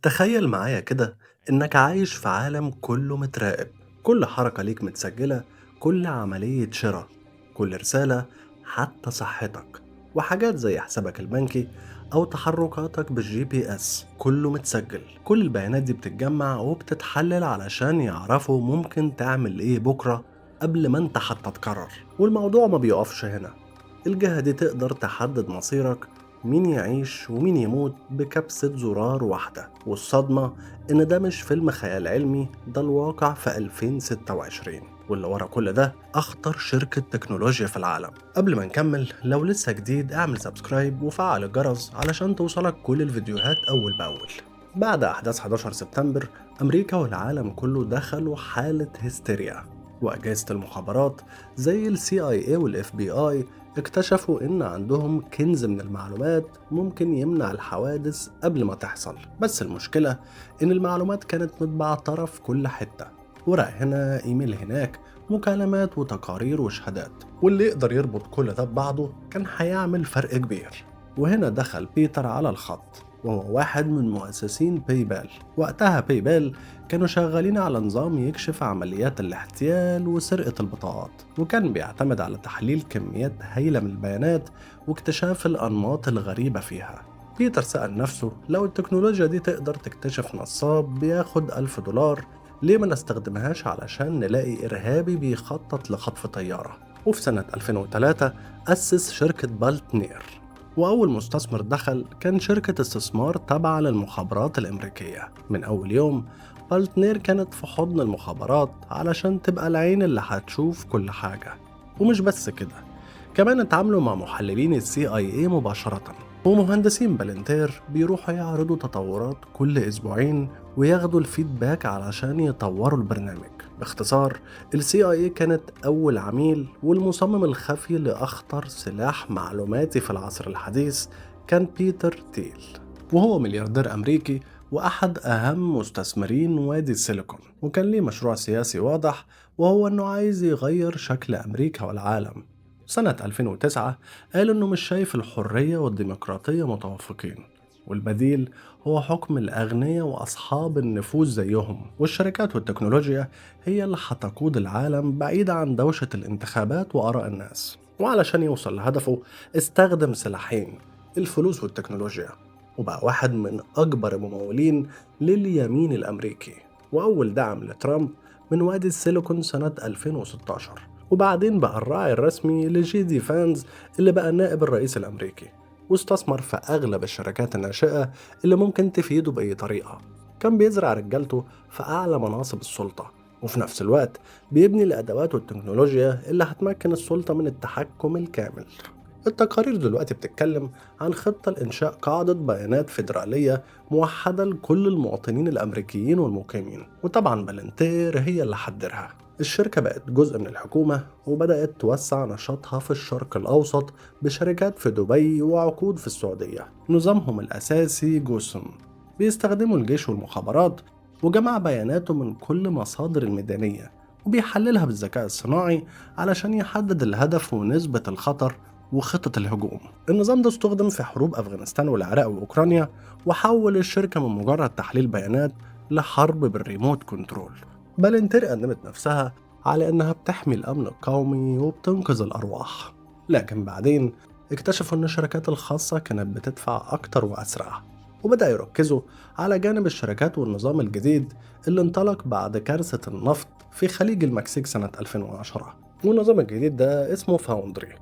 تخيل معايا كده إنك عايش في عالم كله متراقب. كل حركة ليك متسجلة، كل عملية شراء، كل رسالة، حتى صحتك وحاجات زي حسابك البنكي أو تحركاتك بالجي بي اس كله متسجل. كل البيانات دي بتتجمع وبتتحلل علشان يعرفوا ممكن تعمل إيه بكرة قبل ما أنت حتى تقرر. والموضوع ما بيقفش هنا، الجهة دي تقدر تحدد مصيرك، مين يعيش ومين يموت بكبسة زرار واحدة. والصدمة إن ده مش فيلم خيال علمي، ده الواقع في 2026. واللي ورا كل ده أخطر شركة تكنولوجيا في العالم. قبل ما نكمل، لو لسه جديد اعمل سبسكرايب وفعل الجرس علشان توصلك كل الفيديوهات أول بأول. بعد أحداث 11 سبتمبر، أمريكا والعالم كله دخلوا حالة هستيريا، وأجهزة المخابرات زي ال CIA وال FBI اكتشفوا إن عندهم كنز من المعلومات ممكن يمنع الحوادث قبل ما تحصل. بس المشكلة إن المعلومات كانت متبعترة في كل حتة، ورق هنا، إيميل هناك، مكالمات وتقارير وشهادات، واللي يقدر يربط كل ده ببعضه كان هيعمل فرق كبير. وهنا دخل بيتر على الخط، وهو واحد من مؤسسين باي بال. وقتها باي بال كانوا شغالين على نظام يكشف عمليات الاحتيال وسرقة البطاقات، وكان بيعتمد على تحليل كميات هائلة من البيانات واكتشاف الأنماط الغريبة فيها. بيتر سأل نفسه، لو التكنولوجيا دي تقدر تكتشف نصاب بياخد $1000، ليه ما نستخدمهاش علشان نلاقي إرهابي بيخطط لخطف طيارة؟ وفي سنة 2003 أسس شركة بالتنير، وأول مستثمر دخل كان شركة استثمار تابعة للمخابرات الأمريكية. من أول يوم بالتنير كانت في حضن المخابرات علشان تبقى العين اللي هتشوف كل حاجة. ومش بس كده، كمان اتعاملوا مع محللين ال CIA مباشرة، ومهندسين بالنتير بيروحوا يعرضوا تطورات كل أسبوعين وياخدوا الفيدباك علشان يطوروا البرنامج. باختصار، ال CIA كانت أول عميل والمصمم الخفي لأخطر سلاح معلوماتي في العصر الحديث كان بيتر تيل، وهو ملياردير أمريكي وأحد أهم مستثمرين وادي السيليكون. وكان ليه مشروع سياسي واضح، وهو إنه عايز يغير شكل أمريكا والعالم. سنة 2009 قال إنه مش شايف الحرية والديمقراطية متوافقين، والبديل هو حكم الأغنياء وأصحاب النفوذ زيهم، والشركات والتكنولوجيا هي اللي هتقود العالم بعيد عن دوشة الانتخابات وآراء الناس. وعلشان يوصل لهدفه استخدم سلاحين، الفلوس والتكنولوجيا، وبقى واحد من أكبر الممولين لليمين الأمريكي، وأول دعم لترامب من وادي السيليكون سنة 2016. وبعدين بقى الراعي الرسمي لجي دي فانز اللي بقى نائب الرئيس الأمريكي، واستثمر في أغلب الشركات الناشئة اللي ممكن تفيده بأي طريقة. كان بيزرع رجالته في أعلى مناصب السلطة، وفي نفس الوقت بيبني الأدوات والتكنولوجيا اللي هتمكن السلطة من التحكم الكامل. التقارير دلوقتي بتتكلم عن خطة لإنشاء قاعدة بيانات فيدرالية موحدة لكل المواطنين الأمريكيين والمقيمين، وطبعا بالنتير هي اللي حددها. الشركة بقت جزء من الحكومة وبدأت توسع نشاطها في الشرق الأوسط بشركات في دبي وعقود في السعودية. نظامهم الأساسي جوسم، بيستخدموا الجيش والمخابرات وجمع بياناته من كل مصادر الميدانية وبيحللها بالذكاء الصناعي علشان يحدد الهدف ونسبة الخطر وخطة الهجوم. النظام ده استخدم في حروب أفغانستان والعراق وأوكرانيا، وحول الشركة من مجرد تحليل بيانات لحرب بالريموت كنترول. بالنتير قدمت نفسها على إنها بتحمي الأمن القومي وبتنقذ الأرواح، لكن بعدين اكتشفوا إن الشركات الخاصة كانت بتدفع أكتر وأسرع، وبدأ يركزوا على جانب الشركات والنظام الجديد اللي انطلق بعد كارثة النفط في خليج المكسيك سنة 2010. والنظام الجديد ده اسمه فاوندري،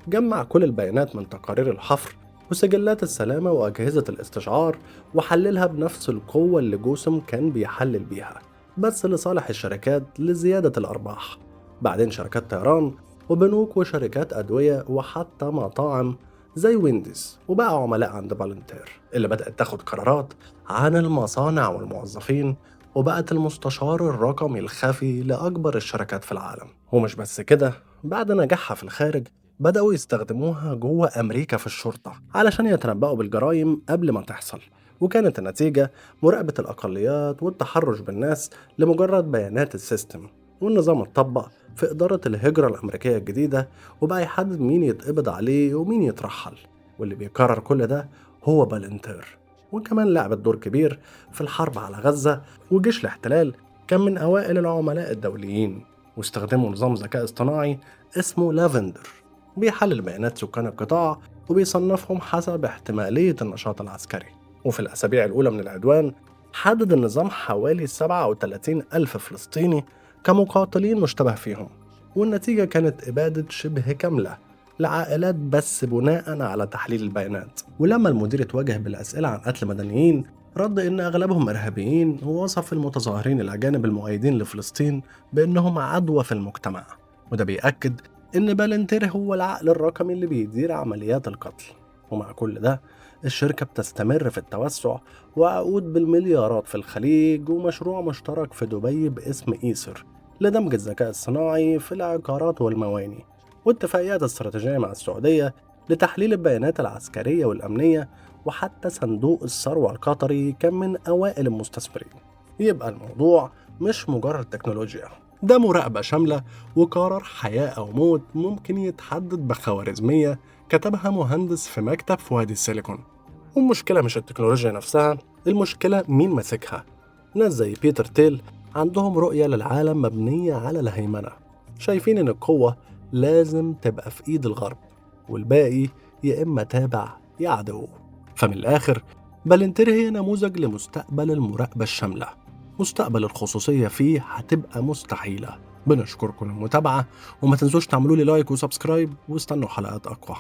جمع كل البيانات من تقارير الحفر وسجلات السلامة وأجهزة الاستشعار وحللها بنفس القوة اللي جوسم كان بيحلل بيها، بس لصالح الشركات لزيادة الأرباح. بعدين شركات طيران وبنوك وشركات أدوية وحتى مطاعم زي وينديز وبقى عملاء عند بالنتير، اللي بدأت تاخد قرارات عن المصانع والموظفين، وبقت المستشار الرقمي الخفي لأكبر الشركات في العالم. ومش بس كده، بعد نجاحها في الخارج بدأوا يستخدموها جوه أمريكا في الشرطة علشان يتنبأوا بالجرائم قبل ما تحصل. وكانت النتيجة مراقبة الأقليات والتحرش بالناس لمجرد بيانات السيستم. والنظام اتطبق في إدارة الهجرة الأمريكية الجديدة، وبقى يحدد مين يتقبض عليه ومين يترحل، واللي بيقرر كل ده هو بالنتير. وكمان لعبت دور كبير في الحرب على غزة، وجيش الاحتلال كان من أوائل العملاء الدوليين، واستخدموا نظام ذكاء اصطناعي اسمه لافندر بيحلل بيانات سكان القطاع وبيصنفهم حسب احتمالية النشاط العسكري. وفي الأسابيع الأولى من العدوان حدد النظام حوالي 37 ألف فلسطيني كمقاتلين مشتبه فيهم، والنتيجة كانت إبادة شبه كاملة لعائلات بس بناء على تحليل البيانات. ولما المدير اتواجه بالأسئلة عن قتل مدنيين رد إن أغلبهم إرهابيين، ووصف المتظاهرين الأجانب المؤيدين لفلسطين بأنهم عدوى في المجتمع. وده بيأكد إن بالنتير هو العقل الرقمي اللي بيدير عمليات القتل. ومع كل ده الشركة بتستمر في التوسع وعقود بالمليارات في الخليج، ومشروع مشترك في دبي باسم إيسر لدمج الذكاء الصناعي في العقارات والمواني، واتفاقيات استراتيجية مع السعودية لتحليل البيانات العسكرية والأمنية. وحتى صندوق الثروة القطري كان من أوائل المستثمرين. يبقى الموضوع مش مجرد تكنولوجيا، ده مراقبة شاملة وقرار حياة أو موت ممكن يتحدد بخوارزمية كتبها مهندس في مكتب في وادي السيليكون. والمشكلة مش التكنولوجيا نفسها، المشكلة مين ماسكها. ناس زي بيتر تيل عندهم رؤية للعالم مبنية على الهيمنة، شايفين إن القوة لازم تبقى في إيد الغرب، والباقي يا إما تابع يا عدو. فمن الآخر بالنتير هي نموذج لمستقبل المراقبة الشاملة. مستقبل الخصوصية فيه هتبقى مستحيلة. بنشكركم المتابعة، وما تنسوش تعملوا لي لايك وسبسكرايب، واستنوا حلقات أقوى.